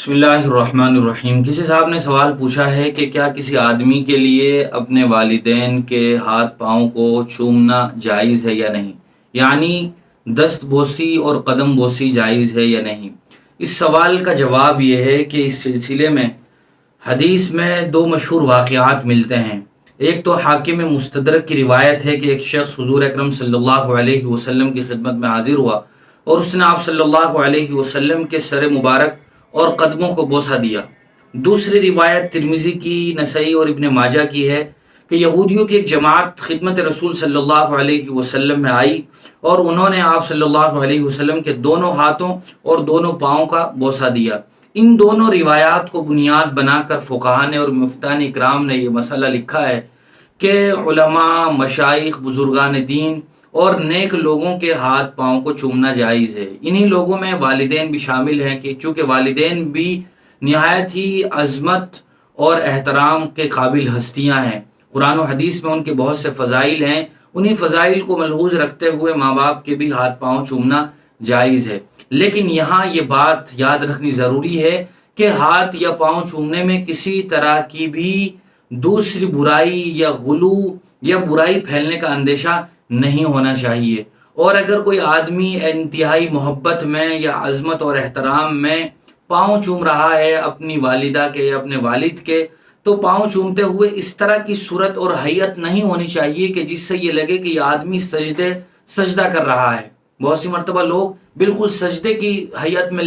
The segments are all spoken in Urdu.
بسم اللہ الرحمن الرحیم۔ کسی صاحب نے سوال پوچھا ہے کہ کیا کسی آدمی کے لیے اپنے والدین کے ہاتھ پاؤں کو چومنا جائز ہے یا نہیں، یعنی دست بوسی اور قدم بوسی جائز ہے یا نہیں۔ اس سوال کا جواب یہ ہے کہ اس سلسلے میں حدیث میں دو مشہور واقعات ملتے ہیں۔ ایک تو حاکم مستدرک کی روایت ہے کہ ایک شخص حضور اکرم صلی اللہ علیہ وسلم کی خدمت میں حاضر ہوا اور اس نے آپ صلی اللہ علیہ وسلم کے سر مبارک اور قدموں کو بوسہ دیا۔ دوسری روایت ترمذی کی، نسائی اور ابن ماجہ کی ہے کہ یہودیوں کی ایک جماعت خدمت رسول صلی اللہ علیہ وسلم میں آئی اور انہوں نے آپ صلی اللہ علیہ وسلم کے دونوں ہاتھوں اور دونوں پاؤں کا بوسہ دیا۔ ان دونوں روایات کو بنیاد بنا کر فقہاء نے اور مفتیان اکرام نے یہ مسئلہ لکھا ہے کہ علماء، مشائخ، بزرگان دین اور نیک لوگوں کے ہاتھ پاؤں کو چومنا جائز ہے۔ انہی لوگوں میں والدین بھی شامل ہیں کہ چونکہ والدین بھی نہایت ہی عظمت اور احترام کے قابل ہستیاں ہیں، قرآن و حدیث میں ان کے بہت سے فضائل ہیں، انہی فضائل کو ملحوظ رکھتے ہوئے ماں باپ کے بھی ہاتھ پاؤں چومنا جائز ہے۔ لیکن یہاں یہ بات یاد رکھنی ضروری ہے کہ ہاتھ یا پاؤں چومنے میں کسی طرح کی بھی دوسری برائی یا غلو یا برائی پھیلنے کا اندیشہ نہیں ہونا چاہیے، اور اگر کوئی آدمی انتہائی محبت میں یا عظمت اور احترام میں پاؤں چوم رہا ہے اپنی والدہ کے یا اپنے والد کے، تو پاؤں چومتے ہوئے اس طرح کی صورت اور حیت نہیں ہونی چاہیے کہ جس سے یہ لگے کہ یہ آدمی سجدہ کر رہا ہے۔ بہت سی مرتبہ لوگ بالکل سجدے کی حیت میں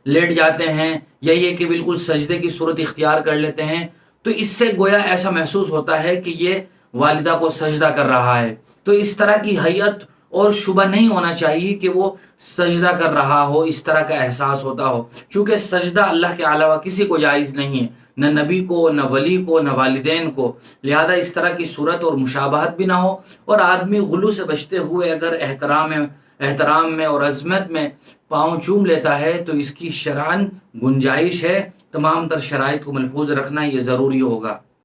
لیٹ جاتے ہیں یا یہ کہ بالکل سجدے کی صورت اختیار کر لیتے ہیں، تو اس سے گویا ایسا محسوس ہوتا ہے کہ یہ والدہ کو سجدہ کر رہا ہے۔ تو اس طرح کی حیت اور شبہ نہیں ہونا چاہیے کہ وہ سجدہ کر رہا ہو، اس طرح کا احساس ہوتا ہو، چونکہ سجدہ اللہ کے علاوہ کسی کو جائز نہیں ہے، نہ نبی کو، نہ ولی کو، نہ والدین کو، لہذا اس طرح کی صورت اور مشابہت بھی نہ ہو، اور آدمی غلو سے بچتے ہوئے اگر احترام میں اور عظمت میں پاؤں چوم لیتا ہے تو اس کی شرعاً گنجائش ہے۔ تمام تر شرائط کو ملحوظ رکھنا یہ ضروری ہوگا۔